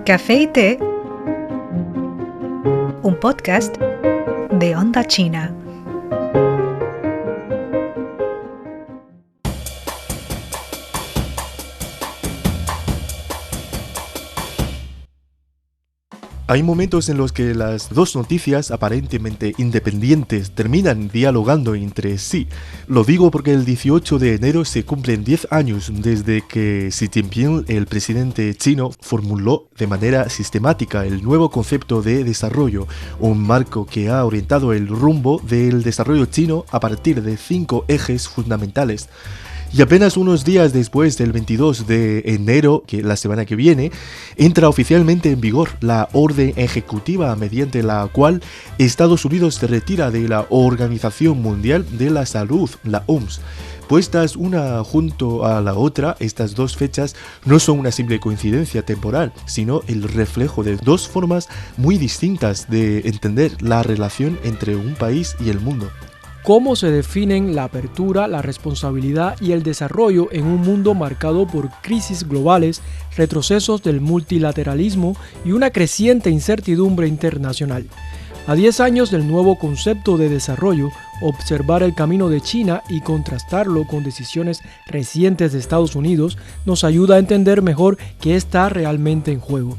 Café y té, un podcast de Onda China. Hay momentos en los que las dos noticias aparentemente independientes terminan dialogando entre sí. Lo digo porque el 18 de enero se cumplen 10 años desde que Xi Jinping, el presidente chino, formuló de manera sistemática el nuevo concepto de desarrollo, un marco que ha orientado el rumbo del desarrollo chino a partir de 5 ejes fundamentales. Y apenas unos días después del 22 de enero, que la semana que viene, entra oficialmente en vigor la orden ejecutiva mediante la cual Estados Unidos se retira de la Organización Mundial de la Salud, la OMS. Puestas una junto a la otra, estas dos fechas no son una simple coincidencia temporal, sino el reflejo de dos formas muy distintas de entender la relación entre un país y el mundo. ¿Cómo se definen la apertura, la responsabilidad y el desarrollo en un mundo marcado por crisis globales, retrocesos del multilateralismo y una creciente incertidumbre internacional? A 10 años del nuevo concepto de desarrollo, observar el camino de China y contrastarlo con decisiones recientes de Estados Unidos nos ayuda a entender mejor qué está realmente en juego.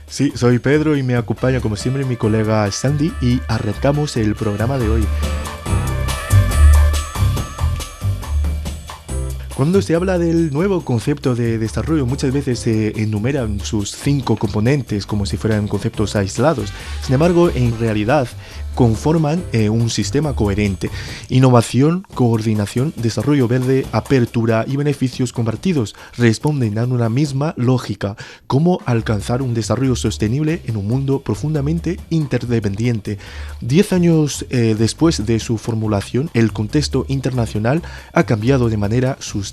Sí, soy Pedro y me acompaña como siempre mi colega Sandy y arrancamos el programa de hoy. Cuando se habla del nuevo concepto de desarrollo, muchas veces se enumeran sus 5 componentes como si fueran conceptos aislados. Sin embargo, en realidad conforman un sistema coherente: innovación, coordinación, desarrollo verde, apertura y beneficios compartidos. Responden a una misma lógica: cómo alcanzar un desarrollo sostenible en un mundo profundamente interdependiente. 10 años después de su formulación, el contexto internacional ha cambiado de manera sustancial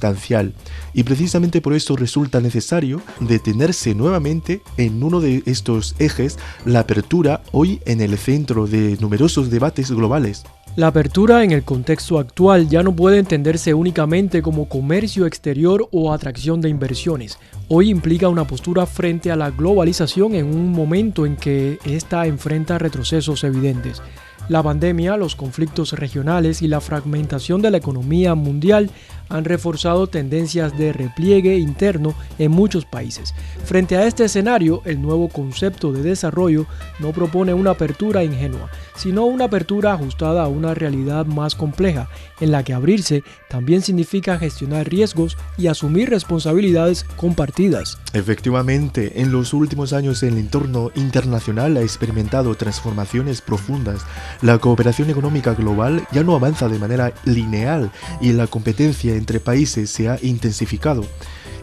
y precisamente por eso resulta necesario detenerse nuevamente en uno de estos ejes, la apertura, hoy en el centro de numerosos debates globales. La apertura en el contexto actual ya no puede entenderse únicamente como comercio exterior o atracción de inversiones. Hoy implica una postura frente a la globalización en un momento en que ésta enfrenta retrocesos evidentes. La pandemia, los conflictos regionales y la fragmentación de la economía mundial han reforzado tendencias de repliegue interno en muchos países. Frente a este escenario, el nuevo concepto de desarrollo no propone una apertura ingenua, sino una apertura ajustada a una realidad más compleja, en la que abrirse también significa gestionar riesgos y asumir responsabilidades compartidas. Efectivamente, en los últimos años el entorno internacional ha experimentado transformaciones profundas. La cooperación económica global ya no avanza de manera lineal y la competencia entre países se ha intensificado.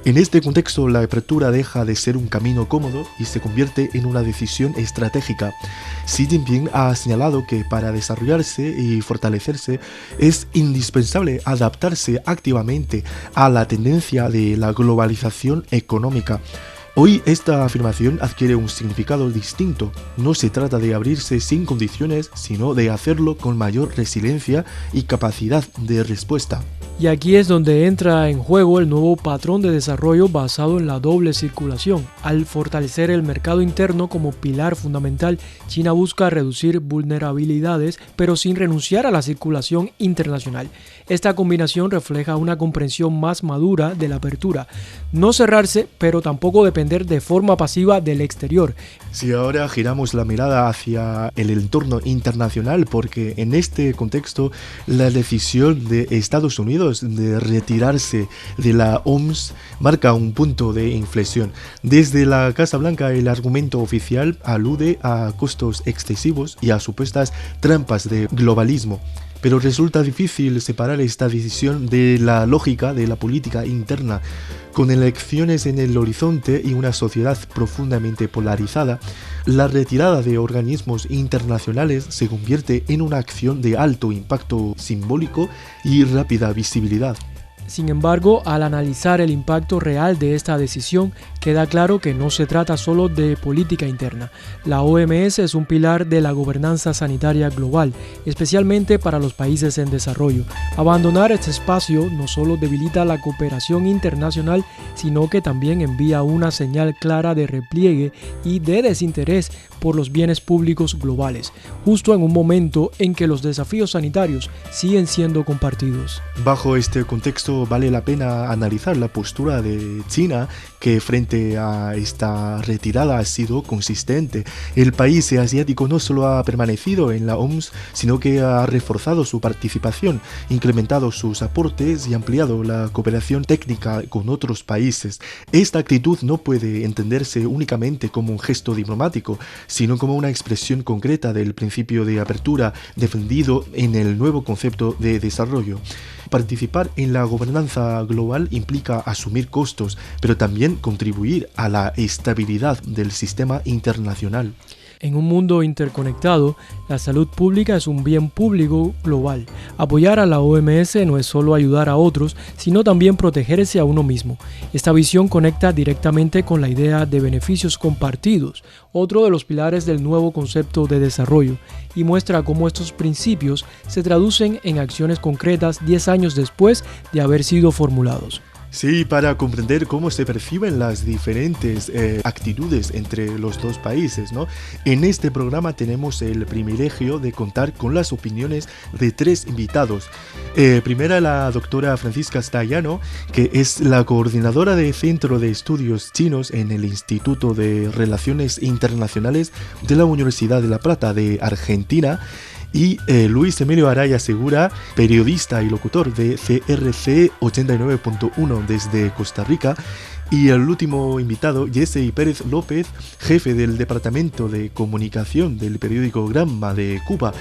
En este contexto, la apertura deja de ser un camino cómodo y se convierte en una decisión estratégica. Xi Jinping ha señalado que para desarrollarse y fortalecerse es indispensable adaptarse activamente a la tendencia de la globalización económica. Hoy esta afirmación adquiere un significado distinto. No se trata de abrirse sin condiciones, sino de hacerlo con mayor resiliencia y capacidad de respuesta. Y aquí es donde entra en juego el nuevo patrón de desarrollo basado en la doble circulación. Al fortalecer el mercado interno como pilar fundamental, China busca reducir vulnerabilidades, pero sin renunciar a la circulación internacional. Esta combinación refleja una comprensión más madura de la apertura. No cerrarse, pero tampoco depender de forma pasiva del exterior. Si ahora giramos la mirada hacia el entorno internacional, porque en este contexto la decisión de Estados Unidos de retirarse de la OMS marca un punto de inflexión. Desde la Casa Blanca el argumento oficial alude a costos excesivos y a supuestas trampas de globalismo. Pero resulta difícil separar esta decisión de la lógica de la política interna. Con elecciones en el horizonte y una sociedad profundamente polarizada, la retirada de organismos internacionales se convierte en una acción de alto impacto simbólico y rápida visibilidad. Sin embargo, al analizar el impacto real de esta decisión, queda claro que no se trata solo de política interna. La OMS es un pilar de la gobernanza sanitaria global, especialmente para los países en desarrollo. Abandonar este espacio no solo debilita la cooperación internacional, sino que también envía una señal clara de repliegue y de desinterés por los bienes públicos globales, justo en un momento en que los desafíos sanitarios siguen siendo compartidos. Bajo este contexto vale la pena analizar la postura de China, que frente a esta retirada ha sido consistente. El país asiático no solo ha permanecido en la OMS, sino que ha reforzado su participación, incrementado sus aportes y ampliado la cooperación técnica con otros países. Esta actitud no puede entenderse únicamente como un gesto diplomático, sino como una expresión concreta del principio de apertura defendido en el nuevo concepto de desarrollo. Participar en la gobernanza global implica asumir costos, pero también contribuir a la estabilidad del sistema internacional. En un mundo interconectado, la salud pública es un bien público global. Apoyar a la OMS no es solo ayudar a otros, sino también protegerse a uno mismo. Esta visión conecta directamente con la idea de beneficios compartidos, otro de los pilares del nuevo concepto de desarrollo, y muestra cómo estos principios se traducen en acciones concretas 10 años después de haber sido formulados. Sí, para comprender cómo se perciben las diferentes actitudes entre los dos países, ¿no? En este programa tenemos el privilegio de contar con las opiniones de 3 invitados. Primera, la doctora Francisca Stayano, que es la coordinadora del Centro de Estudios Chinos en el Instituto de Relaciones Internacionales de la Universidad de La Plata de Argentina. Y Luis Emilio Araya Segura, periodista y locutor de CRC 89.1 desde Costa Rica. Y el último invitado, Jesse Pérez López, jefe del Departamento de Comunicación del periódico Granma de Cuba.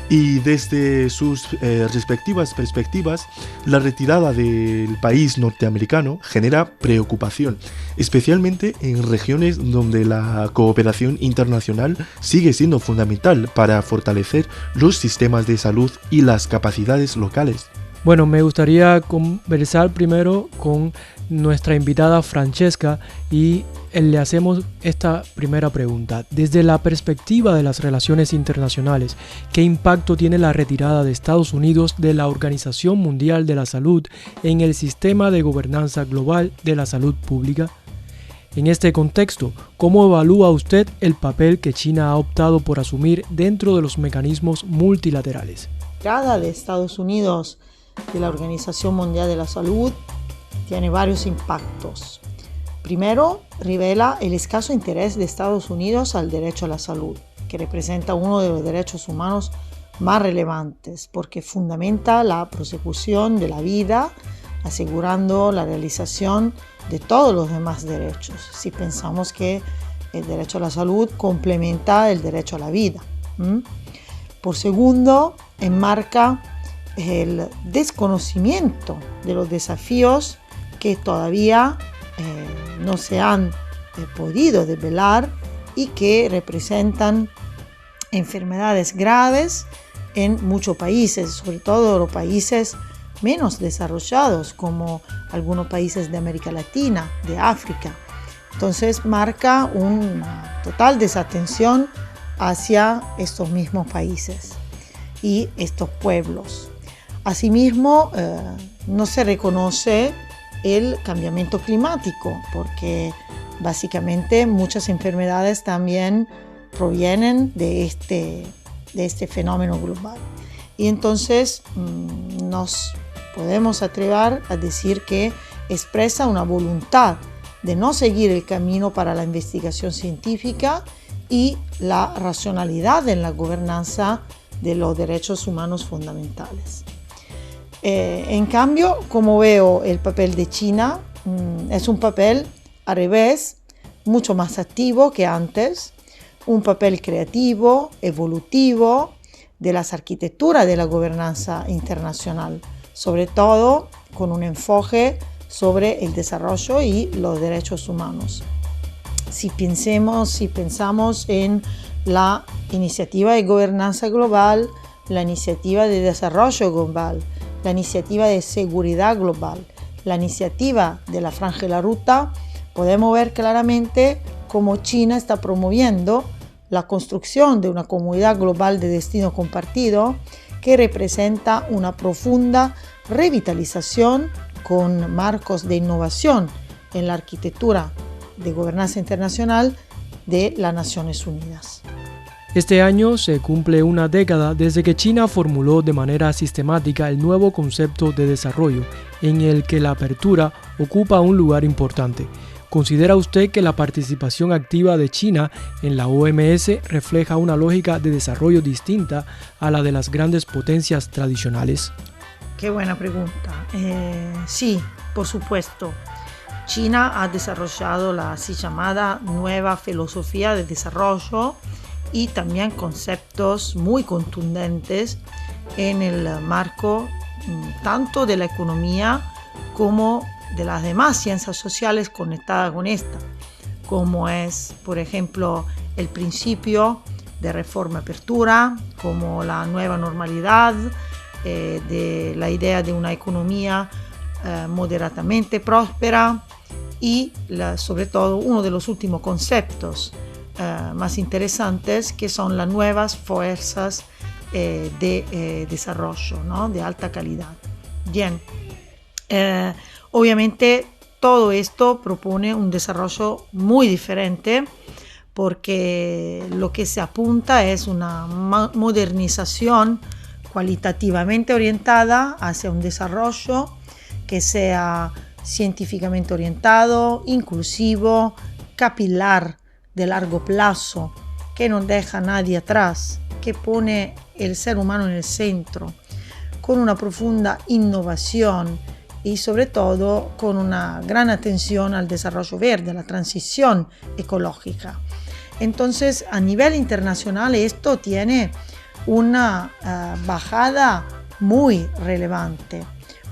Y desde sus respectivas perspectivas, la retirada del país norteamericano genera preocupación, especialmente en regiones donde la cooperación internacional sigue siendo fundamental para fortalecer los sistemas de salud y las capacidades locales. Bueno, me gustaría conversar primero con nuestra invitada Francesca y le hacemos esta primera pregunta. Desde la perspectiva de las relaciones internacionales, ¿qué impacto tiene la retirada de Estados Unidos de la Organización Mundial de la Salud en el sistema de gobernanza global de la salud pública? En este contexto, ¿cómo evalúa usted el papel que China ha optado por asumir dentro de los mecanismos multilaterales? La retirada de Estados Unidos de la Organización Mundial de la Salud tiene varios impactos. Primero, revela el escaso interés de Estados Unidos al derecho a la salud, que representa uno de los derechos humanos más relevantes, porque fundamenta la prosecución de la vida, asegurando la realización de todos los demás derechos, si pensamos que el derecho a la salud complementa el derecho a la vida. Por segundo, enmarca el desconocimiento de los desafíos que todavía no se han podido develar y que representan enfermedades graves en muchos países, sobre todo los países menos desarrollados como algunos países de América Latina, de África. Entonces marca una total desatención hacia estos mismos países y estos pueblos. Asimismo, no se reconoce el cambiamiento climático, porque básicamente muchas enfermedades también provienen de este fenómeno global. Y entonces nos podemos atrever a decir que expresa una voluntad de no seguir el camino para la investigación científica y la racionalidad en la gobernanza de los derechos humanos fundamentales. En cambio, como veo el papel de China, es un papel al revés, mucho más activo que antes, un papel creativo, evolutivo de las arquitecturas de la gobernanza internacional, sobre todo con un enfoque sobre el desarrollo y los derechos humanos. Si pensamos en la iniciativa de gobernanza global, la iniciativa de desarrollo global, la iniciativa de seguridad global, la iniciativa de la Franja de la Ruta, podemos ver claramente cómo China está promoviendo la construcción de una comunidad global de destino compartido que representa una profunda revitalización con marcos de innovación en la arquitectura de gobernanza internacional de las Naciones Unidas. Este año se cumple una década desde que China formuló de manera sistemática el nuevo concepto de desarrollo, en el que la apertura ocupa un lugar importante. ¿Considera usted que la participación activa de China en la OMS refleja una lógica de desarrollo distinta a la de las grandes potencias tradicionales? Qué buena pregunta. Sí, por supuesto. China ha desarrollado la así llamada nueva filosofía de desarrollo y también conceptos muy contundentes en el marco tanto de la economía como de las demás ciencias sociales conectadas con esta, como es, por ejemplo, el principio de reforma-apertura, como la nueva normalidad, de la idea de una economía moderadamente próspera y sobre todo uno de los últimos conceptos más interesantes que son las nuevas fuerzas de desarrollo, ¿no? De alta calidad. Bien, obviamente todo esto propone un desarrollo muy diferente porque lo que se apunta es una modernización cualitativamente orientada hacia un desarrollo que sea científicamente orientado, inclusivo, capilar, de largo plazo, que no deja a nadie atrás, que pone el ser humano en el centro, con una profunda innovación y sobre todo con una gran atención al desarrollo verde, a la transición ecológica. Entonces, a nivel internacional esto tiene una bajada muy relevante,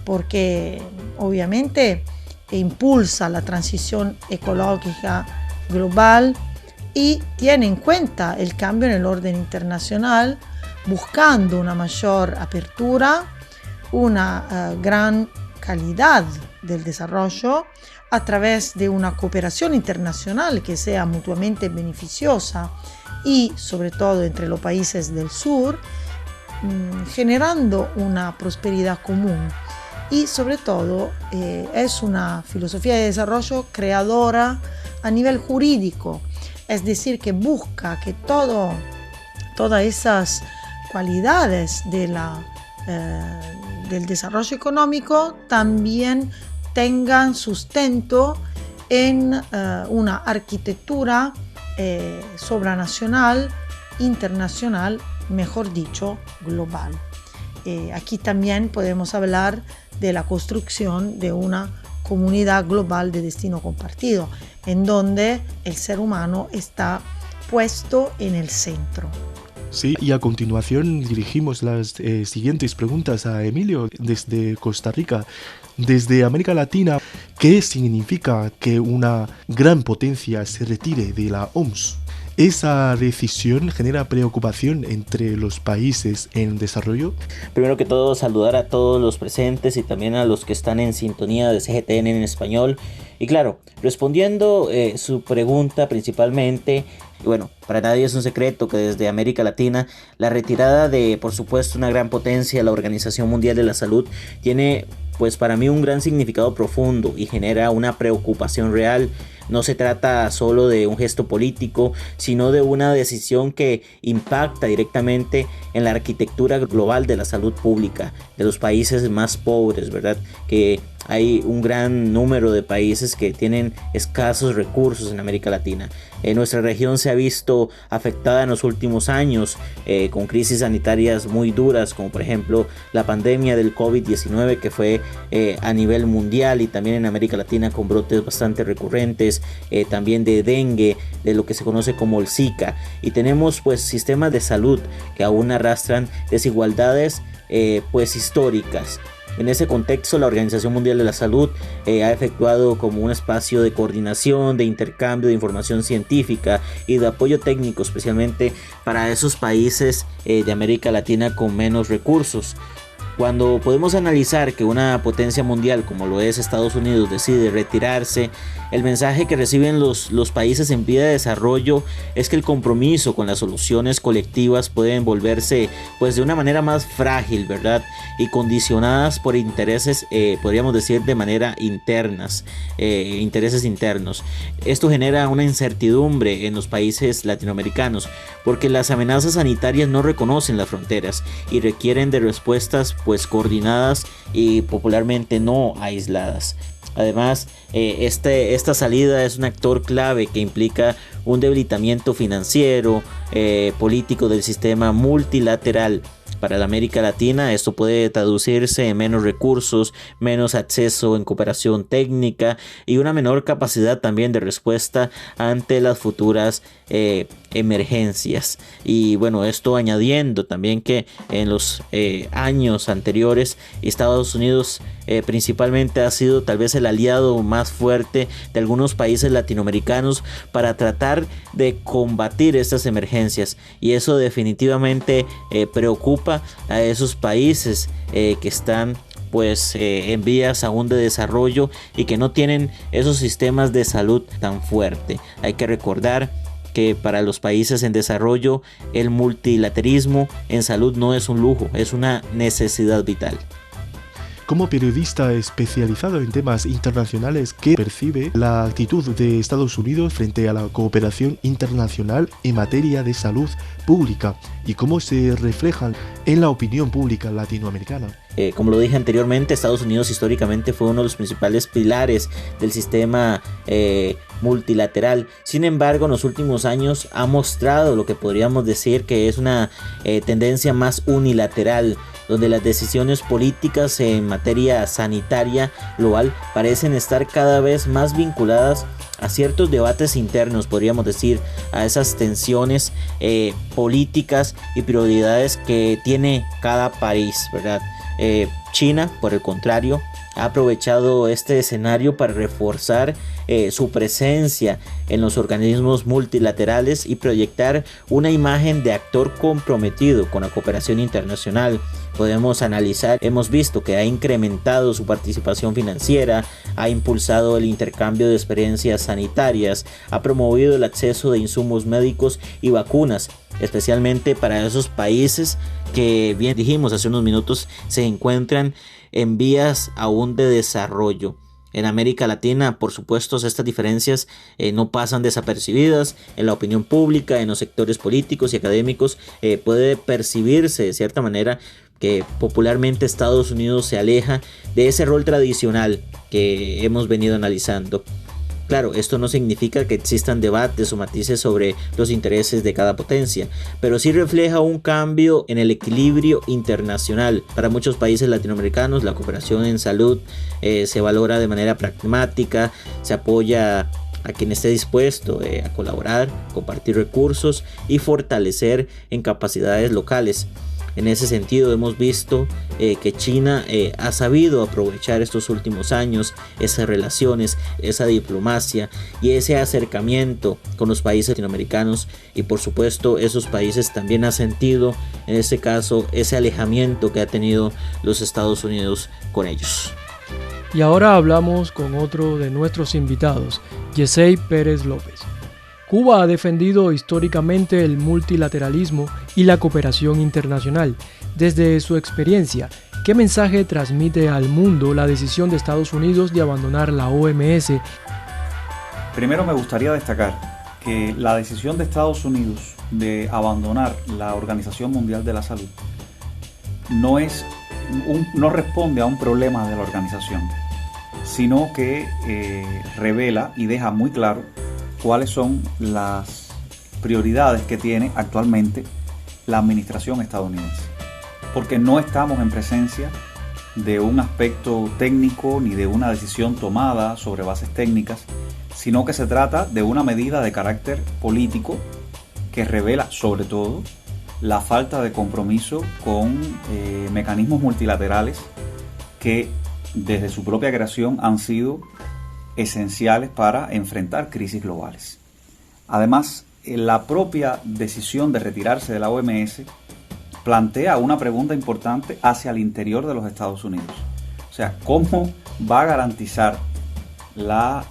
porque obviamente impulsa la transición ecológica global y tiene en cuenta el cambio en el orden internacional, buscando una mayor apertura, una gran calidad del desarrollo a través de una cooperación internacional que sea mutuamente beneficiosa y sobre todo entre los países del sur, generando una prosperidad común. Y sobre todo es una filosofía de desarrollo creadora a nivel jurídico, es decir, que busca que todas esas cualidades del desarrollo económico también tengan sustento en una arquitectura supranacional, internacional, mejor dicho, global. Aquí también podemos hablar de la construcción de una comunidad global de destino compartido, en donde el ser humano está puesto en el centro. Sí, y a continuación dirigimos las siguientes preguntas a Emilio desde Costa Rica. Desde América Latina, ¿qué significa que una gran potencia se retire de la OMS? ¿Esa decisión genera preocupación entre los países en desarrollo? Primero que todo, saludar a todos los presentes y también a los que están en sintonía de CGTN en español. Y claro, respondiendo su pregunta principalmente, bueno, para nadie es un secreto que desde América Latina la retirada de, por supuesto, una gran potencia, la Organización Mundial de la Salud, tiene pues para mí un gran significado profundo y genera una preocupación real. No se trata solo de un gesto político, sino de una decisión que impacta directamente en la arquitectura global de la salud pública de los países más pobres, ¿verdad? Que hay un gran número de países que tienen escasos recursos en América Latina. Nuestra región se ha visto afectada en los últimos años con crisis sanitarias muy duras, como por ejemplo la pandemia del COVID-19 que fue a nivel mundial y también en América Latina con brotes bastante recurrentes, también de dengue, de lo que se conoce como el Zika. Y tenemos pues sistemas de salud que aún arrastran desigualdades pues históricas. En ese contexto, la Organización Mundial de la Salud ha efectuado como un espacio de coordinación, de intercambio de información científica y de apoyo técnico, especialmente para esos países de América Latina con menos recursos. Cuando podemos analizar que una potencia mundial como lo es Estados Unidos decide retirarse, el mensaje que reciben los países en vía de desarrollo es que el compromiso con las soluciones colectivas pueden volverse pues de una manera más frágil, ¿verdad? Y condicionadas por intereses, podríamos decir de manera intereses internos. Esto genera una incertidumbre en los países latinoamericanos porque las amenazas sanitarias no reconocen las fronteras y requieren de respuestas pues coordinadas y popularmente no aisladas. Además, esta salida es un actor clave que implica un debilitamiento financiero, político del sistema multilateral. Para la América Latina esto puede traducirse en menos recursos, menos acceso en cooperación técnica y una menor capacidad también de respuesta ante las futuras emergencias. Y bueno, esto añadiendo también que en los años anteriores Estados Unidos principalmente ha sido tal vez el aliado más fuerte de algunos países latinoamericanos para tratar de combatir estas emergencias, y eso definitivamente preocupa a esos países que están pues en vías aún de desarrollo y que no tienen esos sistemas de salud tan fuerte. Hay que recordar que para los países en desarrollo el multilateralismo en salud no es un lujo, es una necesidad vital. Como periodista especializado en temas internacionales, ¿qué percibe la actitud de Estados Unidos frente a la cooperación internacional en materia de salud pública y cómo se reflejan en la opinión pública latinoamericana? Como lo dije anteriormente, Estados Unidos históricamente fue uno de los principales pilares del sistema multilateral. Sin embargo, en los últimos años ha mostrado lo que podríamos decir que es una tendencia más unilateral, donde las decisiones políticas en materia sanitaria global parecen estar cada vez más vinculadas a ciertos debates internos, podríamos decir, a esas tensiones políticas y prioridades que tiene cada país, ¿verdad? China, por el contrario, ha aprovechado este escenario para reforzar su presencia en los organismos multilaterales y proyectar una imagen de actor comprometido con la cooperación internacional. Podemos analizar, hemos visto que ha incrementado su participación financiera, ha impulsado el intercambio de experiencias sanitarias, ha promovido el acceso de insumos médicos y vacunas, especialmente para esos países que, bien dijimos hace unos minutos, se encuentran en vías aún de desarrollo. En América Latina, por supuesto, estas diferencias no pasan desapercibidas en la opinión pública, en los sectores políticos y académicos. Puede percibirse de cierta manera que popularmente Estados Unidos se aleja de ese rol tradicional que hemos venido analizando. Claro, esto no significa que existan debates o matices sobre los intereses de cada potencia, pero sí refleja un cambio en el equilibrio internacional. Para muchos países latinoamericanos, la cooperación en salud se valora de manera pragmática, se apoya a quien esté dispuesto a colaborar, compartir recursos y fortalecer en capacidades locales. En ese sentido hemos visto que China ha sabido aprovechar estos últimos años esas relaciones, esa diplomacia y ese acercamiento con los países latinoamericanos, y por supuesto esos países también han sentido en este caso ese alejamiento que ha tenido los Estados Unidos con ellos. Y ahora hablamos con otro de nuestros invitados, Yesey Pérez López. Cuba ha defendido históricamente el multilateralismo y la cooperación internacional. Desde su experiencia, ¿qué mensaje transmite al mundo la decisión de Estados Unidos de abandonar la OMS? Primero me gustaría destacar que la decisión de Estados Unidos de abandonar la Organización Mundial de la Salud no responde a un problema de la organización, sino que revela y deja muy claro cuáles son las prioridades que tiene actualmente la administración estadounidense. Porque no estamos en presencia de un aspecto técnico ni de una decisión tomada sobre bases técnicas, sino que se trata de una medida de carácter político que revela sobre todo la falta de compromiso con mecanismos multilaterales que desde su propia creación han sido esenciales para enfrentar crisis globales. Además, la propia decisión de retirarse de la OMS plantea una pregunta importante hacia el interior de los Estados Unidos. O sea, ¿cómo va a garantizar la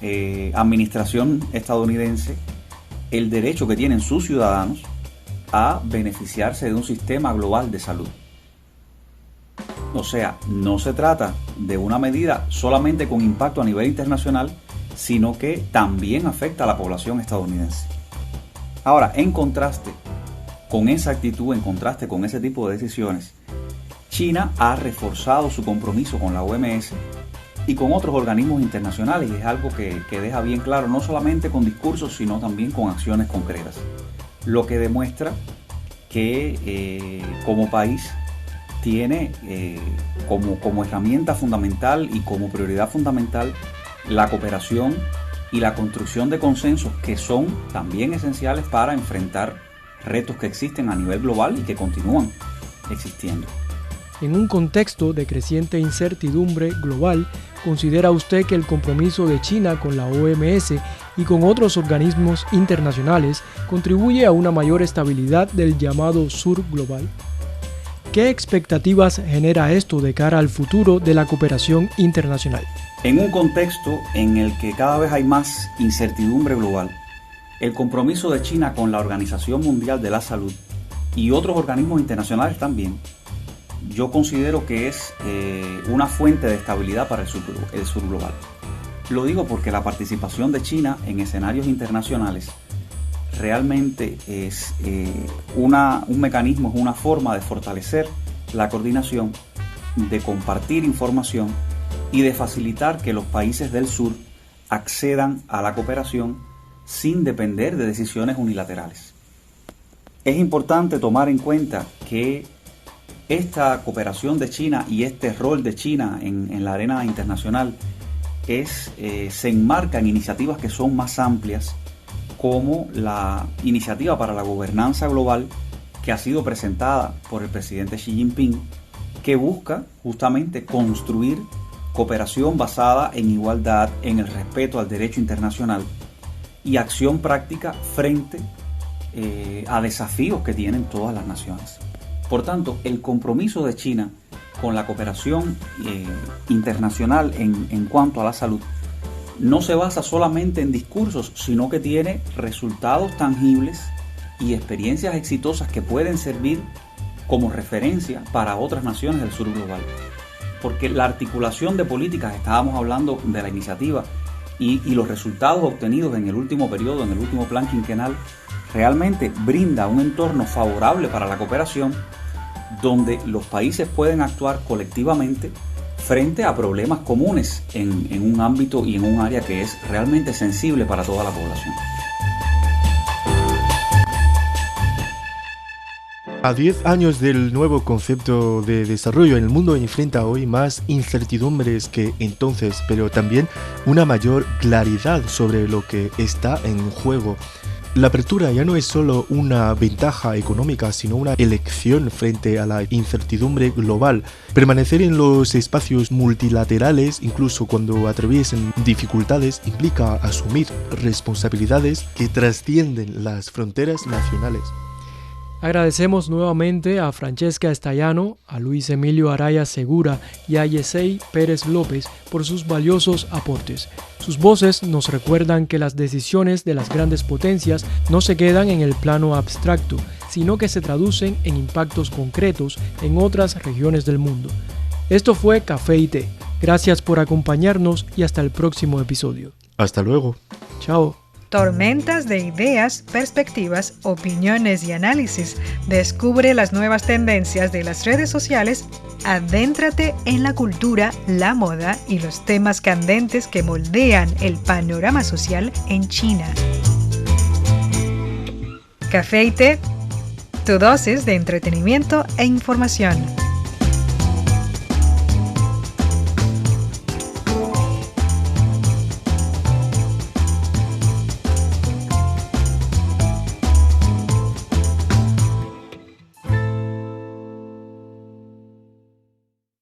administración estadounidense el derecho que tienen sus ciudadanos a beneficiarse de un sistema global de salud? O sea, no se trata de una medida solamente con impacto a nivel internacional, sino que también afecta a la población estadounidense. Ahora, en contraste con esa actitud, en contraste con ese tipo de decisiones, China ha reforzado su compromiso con la OMS y con otros organismos internacionales, y es algo que deja bien claro, no solamente con discursos, sino también con acciones concretas. Lo que demuestra que como país tiene como herramienta fundamental y como prioridad fundamental la cooperación y la construcción de consensos que son también esenciales para enfrentar retos que existen a nivel global y que continúan existiendo. En un contexto de creciente incertidumbre global, ¿considera usted que el compromiso de China con la OMS y con otros organismos internacionales contribuye a una mayor estabilidad del llamado sur global? ¿Qué expectativas genera esto de cara al futuro de la cooperación internacional? En un contexto en el que cada vez hay más incertidumbre global, el compromiso de China con la Organización Mundial de la Salud y otros organismos internacionales también, yo considero que es una fuente de estabilidad para el sur global. Lo digo porque la participación de China en escenarios internacionales realmente es un mecanismo, es una forma de fortalecer la coordinación, de compartir información y de facilitar que los países del sur accedan a la cooperación sin depender de decisiones unilaterales. Es importante tomar en cuenta que esta cooperación de China y este rol de China en la arena internacional se enmarca en iniciativas que son más amplias, como la iniciativa para la gobernanza global que ha sido presentada por el presidente Xi Jinping, que busca justamente construir cooperación basada en igualdad, en el respeto al derecho internacional y acción práctica frente a desafíos que tienen todas las naciones. Por tanto, el compromiso de China con la cooperación internacional en cuanto a la salud no se basa solamente en discursos, sino que tiene resultados tangibles y experiencias exitosas que pueden servir como referencia para otras naciones del sur global. Porque la articulación de políticas, estábamos hablando de la iniciativa y los resultados obtenidos en el último periodo, en el último plan quinquenal, realmente brinda un entorno favorable para la cooperación, donde los países pueden actuar colectivamente frente a problemas comunes en un ámbito y en un área que es realmente sensible para toda la población. A 10 años del nuevo concepto de desarrollo, el mundo enfrenta hoy más incertidumbres que entonces, pero también una mayor claridad sobre lo que está en juego. La apertura ya no es solo una ventaja económica, sino una elección frente a la incertidumbre global. Permanecer en los espacios multilaterales, incluso cuando atraviesen dificultades, implica asumir responsabilidades que trascienden las fronteras nacionales. Agradecemos nuevamente a Francesca Estallano, a Luis Emilio Araya Segura y a Yesey Pérez López por sus valiosos aportes. Sus voces nos recuerdan que las decisiones de las grandes potencias no se quedan en el plano abstracto, sino que se traducen en impactos concretos en otras regiones del mundo. Esto fue Café y Té. Gracias por acompañarnos y hasta el próximo episodio. Hasta luego. Chao. Tormentas de ideas, perspectivas, opiniones y análisis. Descubre las nuevas tendencias de las redes sociales. Adéntrate en la cultura, la moda y los temas candentes que moldean el panorama social en China. Café y Té, tu dosis de entretenimiento e información.